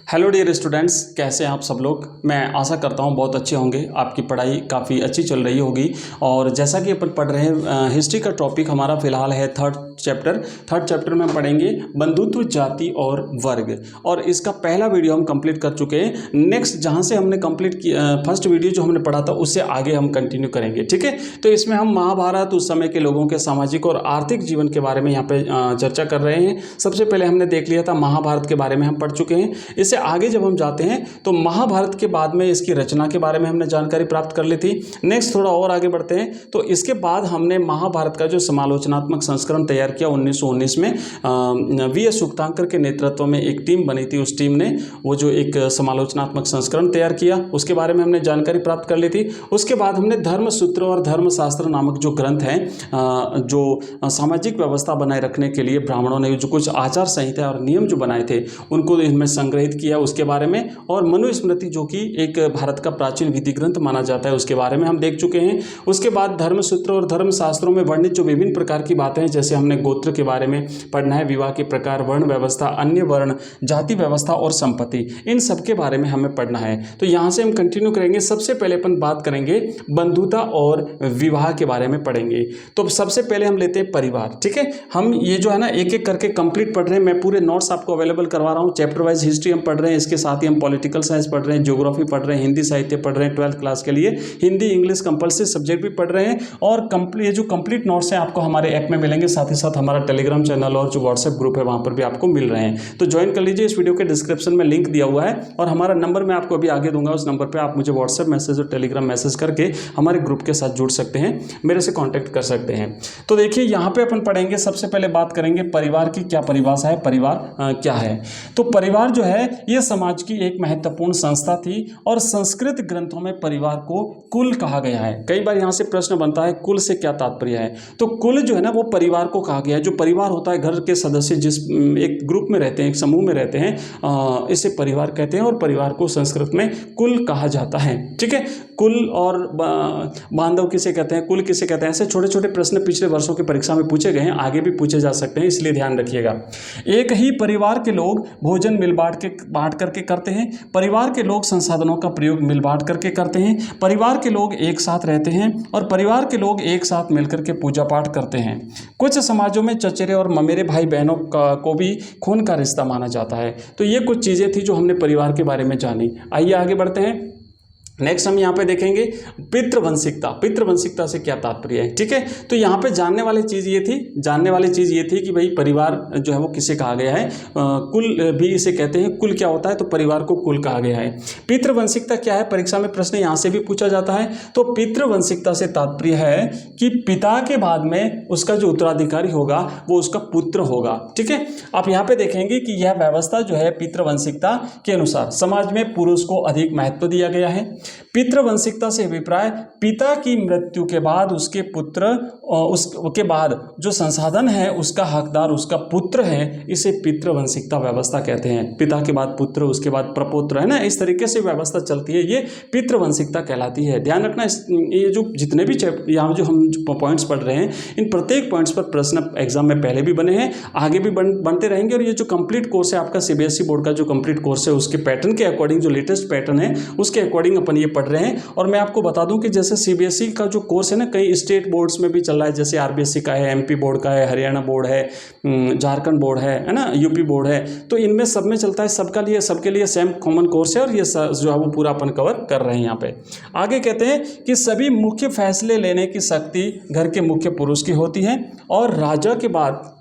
Hello dear students, कैसे हैं आप सब लोग। मैं आशा करता हूं बहुत अच्छे होंगे। आपकी पढ़ाई काफ़ी अच्छी चल रही होगी। और जैसा कि अपन पढ़ रहे हैं, हिस्ट्री का टॉपिक हमारा फिलहाल है थर्ड चैप्टर में हम पढ़ेंगे बंधुत्व, जाति और वर्ग। और इसका पहला वीडियो हम कंप्लीट कर चुके हैं। नेक्स्ट जहां से हमने कंप्लीट किया, फर्स्ट वीडियो जो हमने पढ़ा था उससे आगे हम कंटिन्यू करेंगे, ठीक है। तो इसमें हम महाभारत, उस समय के लोगों के सामाजिक और आर्थिक जीवन के बारे में यहाँ पे चर्चा कर रहे हैं। सबसे पहले हमने देख लिया था महाभारत के बारे में हम पढ़ चुके हैं। इससे आगे जब हम जाते हैं तो महाभारत के बाद में इसकी रचना के बारे में हमने जानकारी प्राप्त कर ली थी। नेक्स्ट थोड़ा और आगे बढ़ते हैं तो इसके बाद हमने महाभारत का जो समालोचनात्मक संस्करण तैयार किया 1919 में वी.एस. सूक्तांकर के नेतृत्व में एक टीम बनी थी। उस टीम ने वो जो एक समालोचनात्मक संस्करण तैयार किया उसके बारे में हमने जानकारी प्राप्त कर ली थी। उसके बाद हमने धर्मसूत्र और धर्मशास्त्र नामक जो ग्रंथ हैं, जो सामाजिक व्यवस्था बनाए रखने के लिए ब्राह्मणों ने जो कुछ आचार संहिता और नियम जो बनाए थे उनको इनमें संग्रहित किया उसके बारे में। और मनुस्मृति जो कि एक भारत का प्राचीन विधि ग्रंथ माना जाता है उसके बारे में हम देख चुके हैं। उसके बाद धर्मसूत्र और धर्मशास्त्रों में वर्णित जो विभिन्न प्रकार की बातें हैं, जैसे हमने गोत्र के बारे में पढ़ना है, विवाह के प्रकार, वर्ण व्यवस्था, अन्य वर्ण, जाति व्यवस्था और संपत्ति, इन सब के बारे में हमें पढ़ना है। तो यहाँ से हम कंटिन्यू करेंगे। सबसे पहले अपन बात करेंगे बंधुता और विवाह के बारे में पढ़ेंगे। तो सबसे पहले हम लेते हैं परिवार, ठीक है। हम ये जो है ना एक एक करके कंप्लीट पढ़ रहे हैं। मैं पूरे नोट्स आपको अवेलेबल करवा रहा हूँ। चैप्टर वाइज हिस्ट्री हम पढ़ रहे हैं, इसके साथ ही हम पॉलिटिकल साइंस पढ़ रहे हैं, ज्योग्राफी पढ़ रहे हैं, हिंदी साहित्य पढ़ रहे हैं। 12th क्लास के लिए हिंदी इंग्लिश कंपल्सरी सब्जेक्ट भी पढ़ रहे हैं। और ये जो कंप्लीट नोट्स हैं आपको हमारे ऐप में मिलेंगे, साथ ही साथ हमारा टेलीग्राम चैनल और जो व्हाट्सएप ग्रुप है वहां पर भी आपको मिल रहे हैं। तो ज्वाइन कर लीजिए। इस वीडियो के डिस्क्रिप्शन में लिंक दिया हुआ है और हमारा नंबर मैं आपको अभी आगे दूंगा। उस नंबर पर आप मुझे व्हाट्सएप मैसेज और टेलीग्राम मैसेज करके हमारे ग्रुप के साथ जुड़ सकते हैं, मेरे से कॉन्टैक्ट कर सकते हैं। तो देखिए यहाँ पे अपन पढ़ेंगे, सबसे पहले बात करेंगे परिवार की क्या परिभाषा है, परिवार क्या है। तो परिवार जो है ये समाज की एक महत्वपूर्ण संस्था थी और संस्कृत ग्रंथों में परिवार को कुल कहा गया है। कई बार यहाँ से प्रश्न बनता है कुल से क्या तात्पर्य है। तो कुल जो है ना वो परिवार को कहा गया है। जो परिवार होता है, घर के सदस्य जिस एक ग्रुप में रहते हैं, एक समूह में रहते हैं, इसे परिवार कहते हैं। और परिवार को संस्कृत में कुल कहा जाता है, ठीक है। कुल और बांधव किसे कहते हैं, कुल किसे कहते हैं, ऐसे छोटे छोटे प्रश्न पिछले वर्षों की परीक्षा में पूछे गए हैं, आगे भी पूछे जा सकते हैं, इसलिए ध्यान रखिएगा। एक ही परिवार के लोग भोजन मिल बांट करके करते हैं। परिवार के लोग संसाधनों का प्रयोग मिल बांट करके करते हैं। परिवार के लोग एक साथ रहते हैं और परिवार के लोग एक साथ मिलकर के पूजा पाठ करते हैं। कुछ समाजों में चचेरे और ममेरे भाई बहनों को भी खून का रिश्ता माना जाता है। तो ये कुछ चीज़ें थी जो हमने परिवार के बारे में जानी। आइए आगे बढ़ते हैं। नेक्स्ट हम यहाँ पे देखेंगे पितृवंशिकता। पितृवंशिकता से क्या तात्पर्य है, ठीक है। तो यहाँ पे जानने वाली चीज़ ये थी कि भाई परिवार जो है वो किसे कहा गया है, कुल भी इसे कहते हैं। कुल क्या होता है, तो परिवार को कुल कहा गया है। पितृवंशिकता क्या है, परीक्षा में प्रश्न यहाँ से भी पूछा जाता है। तो पितृवंशिकता से तात्पर्य है कि पिता के बाद में उसका जो उत्तराधिकारी होगा वो उसका पुत्र होगा, ठीक है। आप यहाँ पे देखेंगे कि यह व्यवस्था जो है पितृवंशिकता के अनुसार समाज में पुरुष को अधिक महत्व दिया गया है। पितृवंशिकता से अभिप्राय पिता की मृत्यु के बाद उसके पुत्र, उसके बाद जो संसाधन है उसका हकदार उसका पुत्र है, इसे पितृवंशिकता व्यवस्था कहते हैं। पिता के बाद पुत्र, उसके बाद प्रपौत्र, है ना, इस तरीके से व्यवस्था चलती है, ये पितृवंशिकता कहलाती है। ध्यान रखना, ये जो जितने भी यहाँ जो हम पॉइंट्स पढ़ रहे हैं इन प्रत्येक पॉइंट्स पर प्रश्न एग्जाम में पहले भी बने हैं, आगे भी बनते रहेंगे। और ये जो कंप्लीट कोर्स है आपका CBSE बोर्ड का जो कंप्लीट कोर्स है उसके पैटर्न के अकॉर्डिंग, जो लेटेस्ट पैटर्न है उसके अकॉर्डिंग अपन ये पढ़ रहे हैं। और मैं आपको बता दूं कि जैसे CBSE का जो कोर्स है ना कई स्टेट बोर्ड्स में भी चल रहा है, जैसे RBSE का है, MP बोर्ड का है, हरियाणा बोर्ड है, झारखंड बोर्ड है ना, UP बोर्ड है। तो इनमें सब में चलता है, सबके लिए सेम कॉमन कोर्स है। और ये जो है वो पूरा अपन कवर कर रहे हैं। यहाँ पे आगे कहते हैं कि सभी मुख्य फैसले लेने की शक्ति घर के मुख्य पुरुष की होती है। और राजा के बाद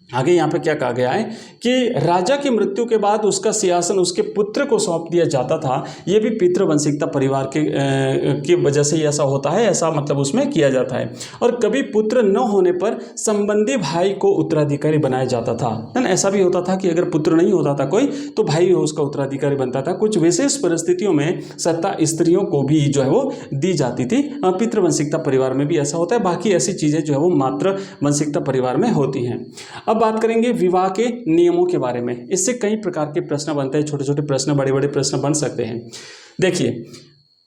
आगे यहाँ पे क्या कहा गया है कि राजा की मृत्यु के बाद उसका सिंहासन उसके पुत्र को सौंप दिया जाता था। ये भी पितृवंशिकता परिवार की वजह से ऐसा होता है, ऐसा मतलब उसमें किया जाता है। और कभी पुत्र न होने पर संबंधी भाई को उत्तराधिकारी बनाया जाता था, है ना। ऐसा भी होता था कि अगर पुत्र नहीं होता था कोई तो भाई उसका उत्तराधिकारी बनता था। कुछ विशेष परिस्थितियों में सत्ता स्त्रियों को भी जो है वो दी जाती थी। पितृवंशिकता परिवार में भी ऐसा होता है। बाकी ऐसी चीज़ें जो है वो मातृवंशिकता परिवार में होती हैं। अब बात करेंगे विवाह के नियमों के बारे में। इससे कई प्रकार के प्रश्न बनते हैं, छोटे छोटे प्रश्न, बड़े बड़े प्रश्न बन सकते हैं। देखिए,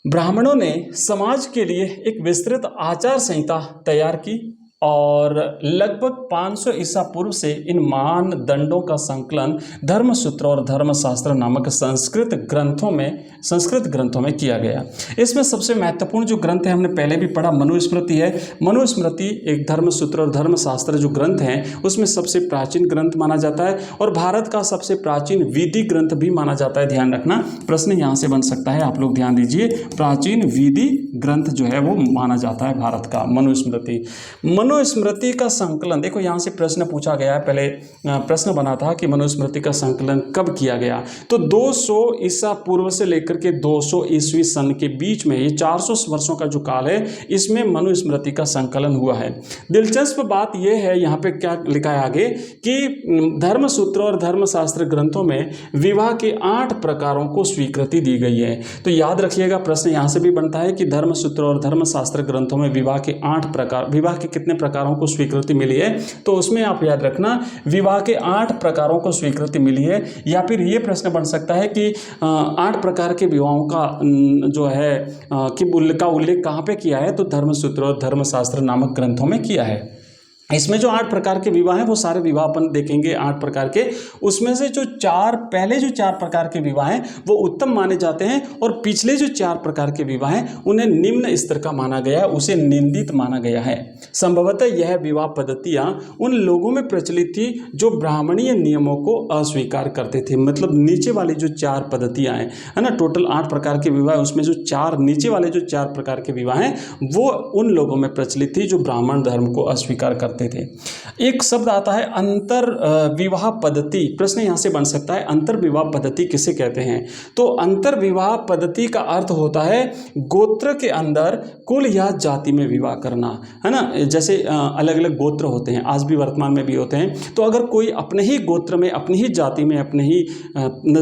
ब्राह्मणों ने समाज के लिए एक विस्तृत आचार संहिता तैयार की और लगभग 500 ईसा पूर्व से इन मानदंडों का संकलन धर्मसूत्र और धर्मशास्त्र नामक संस्कृत ग्रंथों में किया गया। इसमें सबसे महत्वपूर्ण जो ग्रंथ है हमने पहले भी पढ़ा, मनुस्मृति है। मनुस्मृति एक धर्मसूत्र और धर्मशास्त्र जो ग्रंथ हैं उसमें सबसे प्राचीन ग्रंथ माना जाता है और भारत का सबसे प्राचीन विधि ग्रंथ भी माना जाता है। ध्यान रखना, प्रश्न यहाँ से बन सकता है, आप लोग ध्यान दीजिए। प्राचीन विधि ग्रंथ जो है वो माना जाता है भारत का मनुस्मृति। मनुस्मृति का संकलन, देखो यहाँ से प्रश्न पूछा गया है, पहले प्रश्न बना था कि मनुस्मृति का संकलन कब किया गया, तो 200 ईसा पूर्व से लेकर के 200 ईस्वी सन के बीच में, ये 400 वर्षों का जो काल है, इसमें मनुस्मृति का संकलन हुआ है। दिलचस्प बात यह है, यहाँ पे क्या लिखा है आगे कि धर्मसूत्र और धर्मशास्त्र ग्रंथों में विवाह के 8 प्रकारों को स्वीकृति दी गई है। तो याद रखिएगा, प्रश्न यहाँ से भी बनता है कि धर्मसूत्र और धर्मशास्त्र ग्रंथों में विवाह के 8 प्रकार, विवाह के कितने प्रकारों को स्वीकृति मिली है, तो उसमें आप याद रखना विवाह के 8 प्रकारों को स्वीकृति मिली है। या फिर ये प्रश्न बन सकता है कि 8 प्रकार के विवाहों का जो है का उल्लेख कहाँ पे किया है, तो धर्मसूत्र और धर्मशास्त्र नामक ग्रंथों में किया है। इसमें जो 8 प्रकार के विवाह हैं वो सारे विवाह अपन देखेंगे 8 प्रकार के, उसमें से जो पहले जो 4 प्रकार के विवाह हैं वो उत्तम माने जाते हैं और पिछले जो 4 प्रकार के विवाह हैं उन्हें निम्न स्तर का माना गया है, उसे निंदित माना गया है। संभवतः यह विवाह पद्धतियां उन लोगों में प्रचलित थी जो ब्राह्मणीय नियमों को अस्वीकार करते थे। मतलब नीचे वाली जो 4 पद्धतियां हैं, है ना, टोटल 8 प्रकार के विवाह, उसमें जो 4 नीचे वाले जो 4 प्रकार के विवाह हैं वो उन लोगों में प्रचलित थी जो ब्राह्मण धर्म को अस्वीकार करते थे। एक शब्द आता है अंतर विवाह पद्धति, प्रश्न यहां से बन सकता है अंतर विवाह पद्धति किसे कहते हैं, तो अंतर विवाह पद्धति का अर्थ होता है गोत्र के अंदर कुल या जाति में विवाह करना, है ना। जैसे अलग अलग गोत्र होते हैं, आज भी वर्तमान में भी होते हैं, तो अगर कोई अपने ही गोत्र में, अपनी ही जाति में, अपने ही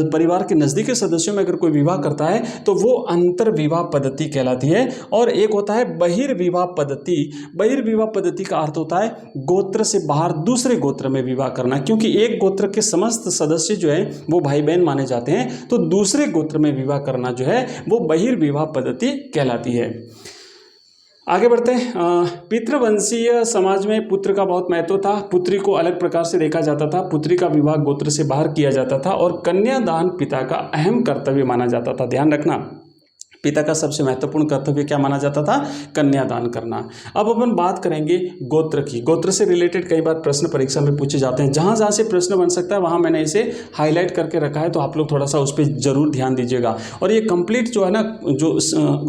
परिवार के नजदीकी सदस्यों में अगर कोई विवाह करता है तो वो अंतर विवाह पद्धति कहलाती है। और एक होता है बहिर्विवाह पद्धति। बहिर्विवाह पद्धति का अर्थ होता है गोत्र से बाहर दूसरे गोत्र में विवाह करना, क्योंकि एक गोत्र के समस्त सदस्य जो है वो भाई बहन माने जाते हैं, तो दूसरे गोत्र में विवाह करना जो है वो बहिर्विवाह पद्धति कहलाती है। आगे बढ़ते हैं। पितृवंशीय समाज में पुत्र का बहुत महत्व था, पुत्री को अलग प्रकार से देखा जाता था, पुत्री का विवाह गोत्र से बाहर किया जाता था और कन्यादान पिता का अहम कर्तव्य माना जाता था। ध्यान रखना, पिता का सबसे महत्वपूर्ण कर्तव्य क्या माना जाता था, कन्यादान करना। अब अपन बात करेंगे गोत्र की। गोत्र से रिलेटेड कई बार प्रश्न परीक्षा में पूछे जाते हैं, जहां जहां से प्रश्न बन सकता है वहां मैंने इसे हाईलाइट करके रखा है, तो आप लोग थोड़ा सा उस पर जरूर ध्यान दीजिएगा। और ये कंप्लीट जो है ना, जो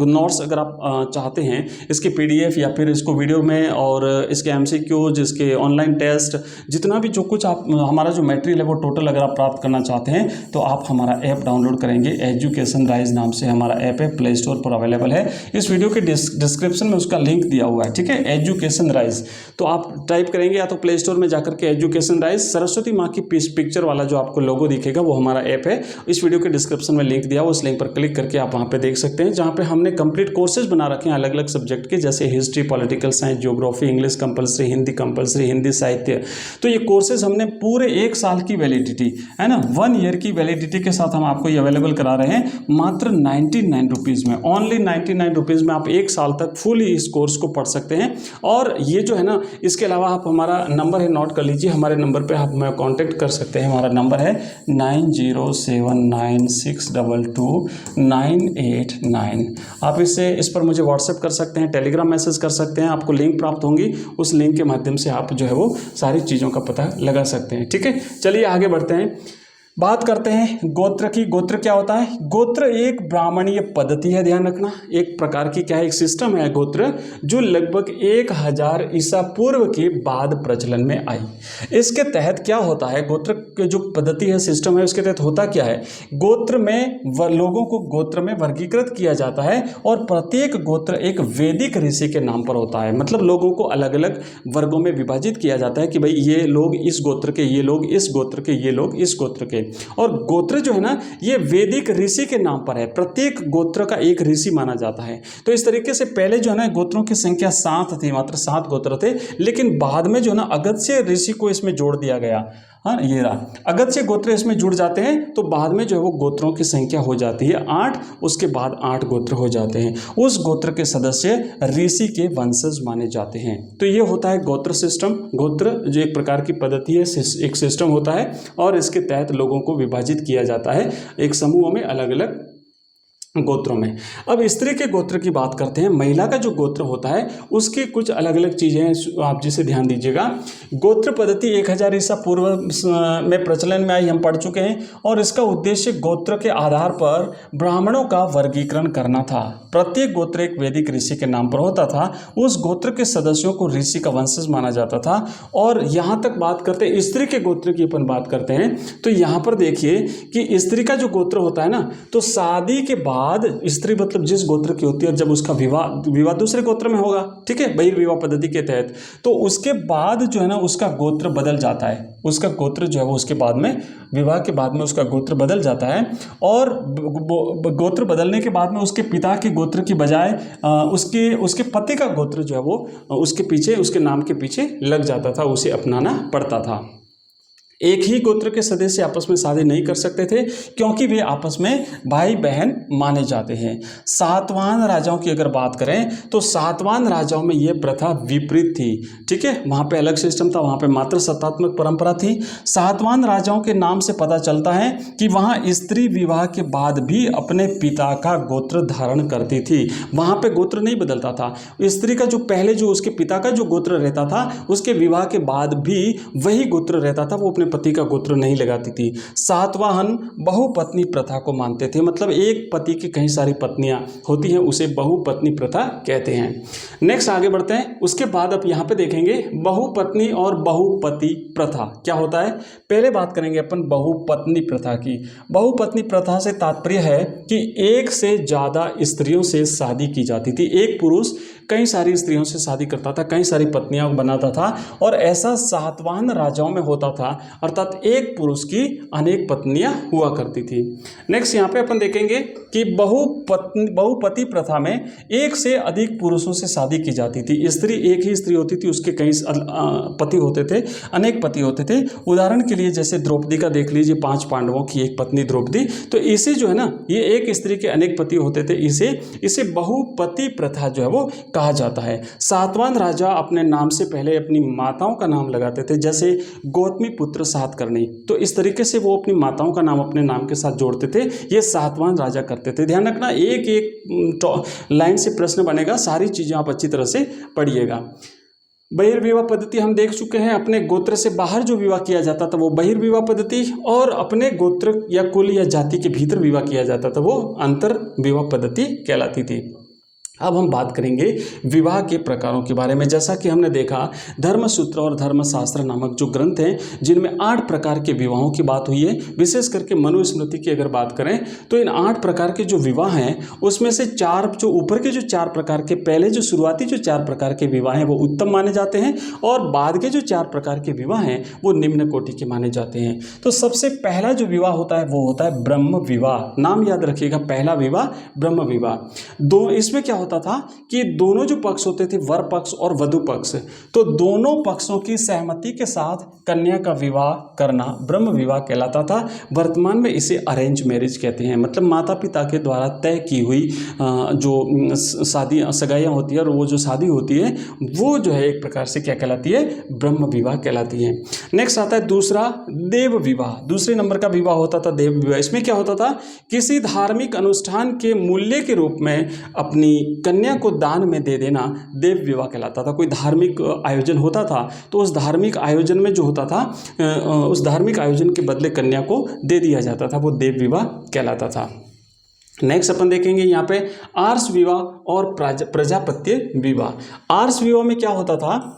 नोट्स अगर आप चाहते हैं इसके PDF या फिर इसको वीडियो में और इसके MCQs, इसके ऑनलाइन टेस्ट, जितना भी जो कुछ आप हमारा जो मटेरियल है वो टोटल अगर आप प्राप्त करना चाहते हैं तो आप हमारा ऐप डाउनलोड करेंगे। एजुकेशन राइज नाम से हमारा ऐप है, प्ले स्टोर पर अवेलेबल है। इस वीडियो के डिस्क्रिप्शन में उसका लिंक दिया हुआ है, ठीक है, एजुकेशन राइज। तो आप टाइप करेंगे या तो प्ले स्टोर में जाकर के एजुकेशन राइज, सरस्वती माँ की पिक्चर वाला जो आपको लोगो दिखेगा वो हमारा ऐप है। इस वीडियो के डिस्क्रिप्शन में लिंक दिया हुआ, उस लिंक पर क्लिक करके आप वहाँ पे देख सकते हैं, जहाँ पे हमने कंप्लीट कोर्सेज बना रखे हैं अलग अलग सब्जेक्ट के, जैसे history, political science, geography, English compulsory, Hindi compulsory, Hindi साहित्य। तो ये कोर्सेज हमने पूरे 1 साल की वैलिडिटी, है ना, 1 ईयर की वैलिडिटी के साथ हम आपको ये अवेलेबल करा रहे हैं मात्र 99 रुपीज़ में। ओनली 99 रुपीज़ में आप 1 साल तक फुली इस कोर्स को पढ़ सकते हैं। और ये जो है ना, इसके अलावा आप हमारा नंबर है, नोट कर लीजिए, हमारे नंबर पे आप हमें कांटेक्ट कर सकते हैं। हमारा नंबर है 9079622989। आप इस पर मुझे व्हाट्सएप कर सकते हैं, टेलीग्राम मैसेज कर सकते हैं, आपको लिंक प्राप्त होंगी, उस लिंक के माध्यम से आप जो है वो सारी चीज़ों का पता लगा सकते हैं। ठीक है, चलिए आगे बढ़ते हैं, बात करते हैं गोत्र की। गोत्र क्या होता है? गोत्र एक ब्राह्मणीय पद्धति है, ध्यान रखना, एक प्रकार की क्या है, एक सिस्टम है गोत्र, जो लगभग 1000 ईसा पूर्व के बाद प्रचलन में आई। इसके तहत क्या होता है, गोत्र की जो पद्धति है, सिस्टम है, उसके तहत होता क्या है, गोत्र में लोगों को गोत्र में वर्गीकृत किया जाता है और प्रत्येक गोत्र एक वैदिक ऋषि के नाम पर होता है। मतलब लोगों को अलग अलग वर्गों में विभाजित किया जाता है कि भाई ये लोग इस गोत्र के, ये लोग इस गोत्र के, ये लोग इस गोत्र के। और गोत्र जो है ना, ये वैदिक ऋषि के नाम पर है, प्रत्येक गोत्र का एक ऋषि माना जाता है। तो इस तरीके से पहले जो है ना, गोत्रों की संख्या 7 थी, मात्र 7 गोत्र थे, लेकिन बाद में जो है ना, अगस्त्य ऋषि को इसमें जोड़ दिया गया। हाँ ये रहा। अगत्य गोत्र इसमें जुड़ जाते हैं तो बाद में जो है वो गोत्रों की संख्या हो जाती है 8, उसके बाद 8 गोत्र हो जाते हैं। उस गोत्र के सदस्य ऋषि के वंशज माने जाते हैं। तो ये होता है गोत्र सिस्टम। गोत्र जो एक प्रकार की पद्धति है, एक सिस्टम होता है और इसके तहत लोगों को विभाजित किया जाता है एक समूह में अलग अलग गोत्रों में। अब स्त्री के गोत्र की बात करते हैं। महिला का जो गोत्र होता है उसकी कुछ अलग अलग चीज़ें हैं, आप जिसे ध्यान दीजिएगा। गोत्र पद्धति 1000 ईसा पूर्व में प्रचलन में आई, हम पढ़ चुके हैं, और इसका उद्देश्य गोत्र के आधार पर ब्राह्मणों का वर्गीकरण करना था। प्रत्येक गोत्र एक वैदिक ऋषि के नाम पर होता था। उस गोत्र के सदस्यों को ऋषि का वंशज माना जाता था। और यहाँ तक बात करते हैं स्त्री के गोत्र की, अपन बात करते हैं तो यहाँ पर देखिए कि स्त्री का जो गोत्र होता है ना, तो शादी के बाद स्त्री मतलब जिस गोत्र की होती है, जब उसका विवाह दूसरे गोत्र में होगा, ठीक है, बहिर्विवाह पद्धति के तहत, तो उसके बाद जो है ना उसका गोत्र बदल जाता है। उसका गोत्र जो है वो उसके बाद में, विवाह के बाद में उसका गोत्र बदल जाता है। और गोत्र बदलने के बाद में उसके पिता के गोत्र की बजाय उसके पति का गोत्र जो है वो उसके पीछे, उसके नाम के पीछे लग जाता था, उसे अपनाना पड़ता था। एक ही गोत्र के सदस्य आपस में शादी नहीं कर सकते थे क्योंकि वे आपस में भाई बहन माने जाते हैं। सातवाहन राजाओं की अगर बात करें तो सातवाहन राजाओं में यह प्रथा विपरीत थी, ठीक है, वहाँ पे अलग सिस्टम था, वहाँ पे मात्र सत्तात्मक परंपरा थी। सातवाहन राजाओं के नाम से पता चलता है कि वहाँ स्त्री विवाह के बाद भी अपने पिता का गोत्र धारण करती थी। वहाँ पे गोत्र नहीं बदलता था। स्त्री का जो पहले जो उसके पिता का जो गोत्र रहता था, उसके विवाह के बाद भी वही गोत्र रहता था, वो अपने पति का गोत्र नहीं लगाती थी। सातवाहन बहुपत्नी प्रथा को मानते थे, मतलब एक पति की कई सारी पत्नियां होती हैं, उसे बहुपत्नी प्रथा कहते हैं। नेक्स्ट आगे बढ़ते हैं। उसके बाद आप यहाँ पे देखेंगे बहुपत्नी और बहुपति प्रथा क्या होता है। पहले बात करेंगे अपन बहुपत्नी प्रथा की। बहुपत्नी प्रथा से तात्पर्य है कि एक से ज्यादा स्त्रियों से शादी की जाती थी। एक पुरुष कई सारी स्त्रियों से शादी करता था, कई सारी पत्नियां बनाता था, और ऐसा सातवाहन राजाओं में होता था, अर्थात एक पुरुष की अनेक पत्नियां हुआ करती थी। नेक्स्ट यहाँ पे अपन देखेंगे कि बहुपति प्रथा में एक से अधिक पुरुषों से शादी की जाती थी। स्त्री एक ही स्त्री होती थी, उसके कई पति होते थे, अनेक पति होते थे। उदाहरण के लिए जैसे द्रौपदी का देख लीजिए, 5 पांडवों की एक पत्नी द्रौपदी, तो इसे जो है ना, ये एक स्त्री के अनेक पति होते थे, इसे बहुपति प्रथा जो है वो कहा जाता है। सातवाहन राजा अपने नाम से पहले अपनी माताओं का नाम लगाते थे, जैसे गौतमी पुत्र सातकर्णी, तो इस तरीके से वो अपनी माताओं का नाम अपने नाम के साथ जोड़ते थे। ये सातवाहन राजा करते थे। ध्यान रखना, एक एक लाइन से प्रश्न बनेगा, सारी चीजें आप अच्छी तरह से पढ़िएगा। बहिर्विवाह पद्धति हम देख चुके हैं। अपने गोत्र से बाहर जो विवाह किया जाता था वो बहिर्विवाह पद्धति, और अपने गोत्र या कुल या जाति के भीतर विवाह किया जाता था वो अंतर विवाह पद्धति कहलाती थी। अब हम बात करेंगे विवाह के प्रकारों के बारे में। जैसा कि हमने देखा, धर्मसूत्र और धर्मशास्त्र नामक जो ग्रंथ हैं, जिनमें 8 प्रकार के विवाहों की बात हुई है। विशेष करके मनुस्मृति की अगर बात करें तो इन 8 प्रकार के जो विवाह हैं उसमें से 4 जो ऊपर के जो 4 प्रकार के, पहले जो शुरुआती जो 4 प्रकार के विवाह हैं वो उत्तम माने जाते हैं, और बाद के जो 4 प्रकार के विवाह हैं वो निम्न कोटि के माने जाते हैं। तो सबसे पहला जो विवाह होता है वो होता है ब्रह्म विवाह। नाम याद रखिएगा, पहला विवाह ब्रह्म विवाह। इसमें क्या होता था कि दोनों जो पक्ष होते थे, वर पक्ष और वधु पक्ष, तो दोनों पक्षों की सहमति के साथ कन्या का विवाह करना ब्रह्म विवाह कहलाता था। वर्तमान में इसे अरेंज मैरिज कहते हैं, मतलब माता पिता के द्वारा तय की हुई जो शादी सगाइयाँ होती है और वो जो शादी होती है वो जो है एक प्रकार से क्या कहलाती है, ब्रह्म विवाह कहलाती है। नेक्स्ट आता है दूसरा देव विवाह। दूसरे नंबर का विवाह होता था देव विवाह। इसमें क्या होता था, किसी धार्मिक अनुष्ठान के मूल्य के रूप में अपनी कन्या को दान में दे देना देव विवाह कहलाता था। कोई धार्मिक आयोजन होता था तो उस धार्मिक आयोजन में जो होता था, उस धार्मिक आयोजन के बदले कन्या को दे दिया जाता था, वो देव विवाह कहलाता था। नेक्स्ट अपन देखेंगे यहाँ पे आर्ष विवाह और प्रजापत्य विवाह। आर्ष विवाह में क्या होता था,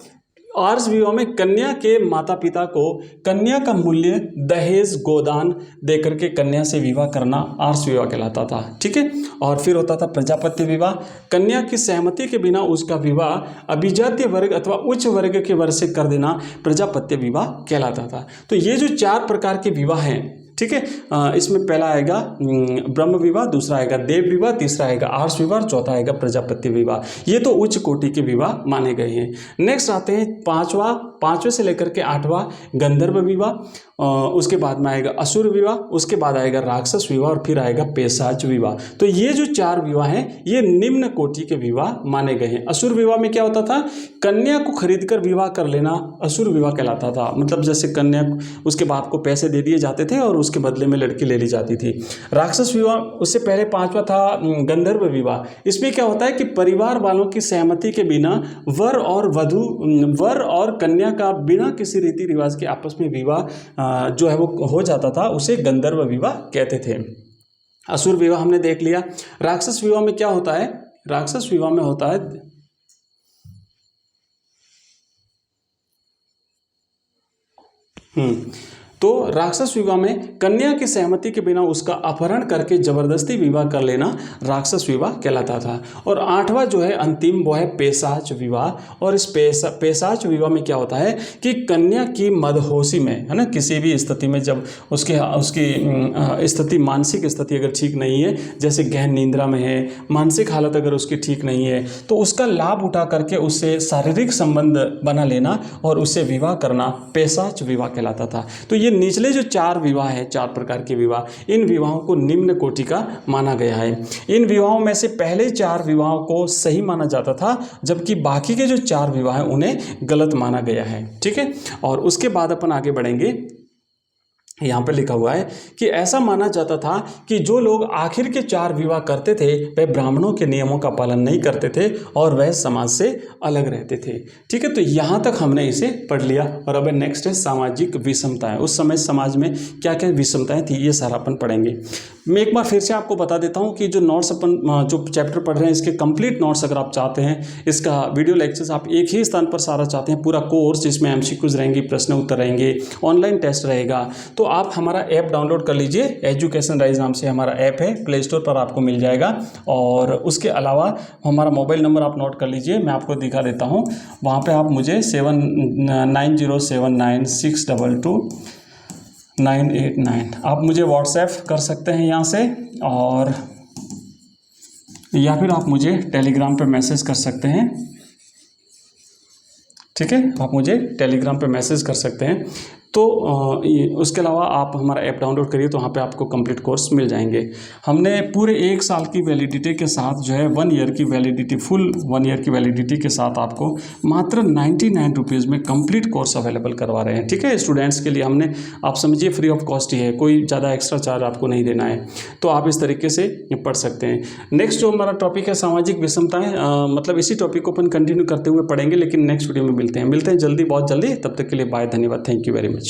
आर्ष विवाह में कन्या के माता पिता को कन्या का मूल्य दहेज गोदान देकर के कन्या से विवाह करना आर्ष विवाह कहलाता था, ठीक है। और फिर होता था प्रजापत्य विवाह। कन्या की सहमति के बिना उसका विवाह अभिजात्य वर्ग अथवा उच्च वर्ग के वर्ग से कर देना प्रजापत्य विवाह कहलाता था। तो ये जो 4 प्रकार के विवाह हैं ठीक है। इसमें पहला आएगा ब्रह्म विवाह, दूसरा आएगा देव विवाह, तीसरा आएगा आर्ष विवाह, चौथा आएगा प्रजापति विवाह। ये तो उच्च कोटि के विवाह माने गए हैं। नेक्स्ट आते हैं पांचवें से लेकर के 8वां गंधर्व विवाह, उसके बाद में आएगा असुर विवाह, उसके बाद आएगा राक्षस विवाह और फिर आएगा पेशाच विवाह। तो ये जो 4 विवाह हैं ये निम्न कोटि के विवाह माने गए हैं। असुर विवाह में क्या होता था, कन्या को खरीदकर विवाह कर लेना असुर विवाह कहलाता था। मतलब जैसे कन्या उसके बाप को पैसे दे दिए जाते थे और उसके बदले में लड़की ले ली जाती थी। राक्षस विवाह उससे पहले 5वां था गंधर्व विवाह। इसमें क्या होता है कि परिवार वालों की सहमति के बिना वर और कन्या का बिना किसी रीति रिवाज के आपस में विवाह जो है वो हो जाता था, उसे गंधर्व विवाह कहते थे। असुर विवाह हमने देख लिया। राक्षस विवाह में क्या होता है, राक्षस विवाह में होता है तो राक्षस विवाह में कन्या की सहमति के बिना उसका अपहरण करके जबरदस्ती विवाह कर लेना राक्षस विवाह कहलाता था। और 8वां जो है अंतिम वो है पेशाच विवाह। और इस पेशाच विवाह में क्या होता है कि कन्या की मदहोशी में, है ना, किसी भी स्थिति में जब उसकी स्थिति मानसिक स्थिति अगर ठीक नहीं है, जैसे गहन निंद्रा में है, मानसिक हालत अगर उसकी ठीक नहीं है, तो उसका लाभ उठा करके उससे शारीरिक संबंध बना लेना और उससे विवाह करना पेशाच विवाह कहलाता था। तो ये निचले जो 4 विवाह है, 4 प्रकार के विवाह, इन विवाहों को निम्न कोटि का माना गया है। इन विवाहों में से पहले 4 विवाहों को सही माना जाता था, जबकि बाकी के जो 4 विवाह हैं उन्हें गलत माना गया है। ठीक है। और उसके बाद अपन आगे बढ़ेंगे। यहाँ पर लिखा हुआ है कि ऐसा माना जाता था कि जो लोग आखिर के 4 विवाह करते थे वह ब्राह्मणों के नियमों का पालन नहीं करते थे और वह समाज से अलग रहते थे। ठीक है। तो यहाँ तक हमने इसे पढ़ लिया। और अब नेक्स्ट है सामाजिक विषमताएं। उस समय समाज में क्या क्या विषमताएं थी, ये सारा अपन पढ़ेंगे। मैं एक बार फिर से आपको बता देता हूँ कि जो नोट्स अपन जो चैप्टर पढ़ रहे हैं, इसके कंप्लीट नोट्स अगर आप चाहते हैं, इसका वीडियो लेक्चर्स आप एक ही स्थान पर सारा चाहते हैं, पूरा कोर्स जिसमें MCQs रहेंगे, प्रश्न उत्तर रहेंगे, ऑनलाइन टेस्ट रहेगा, तो आप हमारा ऐप डाउनलोड कर लीजिए। एजुकेशन राइज नाम से हमारा ऐप है, प्ले स्टोर पर आपको मिल जाएगा। और उसके अलावा हमारा मोबाइल नंबर आप नोट कर लीजिए, मैं आपको दिखा देता हूँ। वहाँ पे आप मुझे 7907962298 आप मुझे व्हाट्सएप कर सकते हैं यहाँ से, और या फिर आप मुझे टेलीग्राम पे मैसेज कर सकते हैं। ठीक है, आप मुझे टेलीग्राम पे मैसेज कर सकते हैं। तो उसके अलावा आप हमारा ऐप डाउनलोड करिए, तो वहाँ पे आपको कंप्लीट कोर्स मिल जाएंगे। हमने पूरे 1 साल की वैलिडिटी के साथ जो है 1 ईयर की वैलिडिटी, फुल 1 ईयर की वैलिडिटी के साथ आपको मात्र 99 रुपीज़ में कंप्लीट कोर्स अवेलेबल करवा रहे हैं। ठीक है, स्टूडेंट्स के लिए हमने, आप समझिए फ्री ऑफ कॉस्ट ही है, कोई ज़्यादा एक्स्ट्रा चार्ज आपको नहीं देना है। तो आप इस तरीके से पढ़ सकते हैं। नेक्स्ट जो हमारा टॉपिक है सामाजिक विषमताएँ, मतलब इसी टॉपिक को अपन कंटिन्यू करते हुए पढ़ेंगे, लेकिन नेक्स्ट वीडियो में मिलते हैं जल्दी, बहुत जल्दी। तब तक के लिए बाय, धन्यवाद, थैंक यू वेरी मच।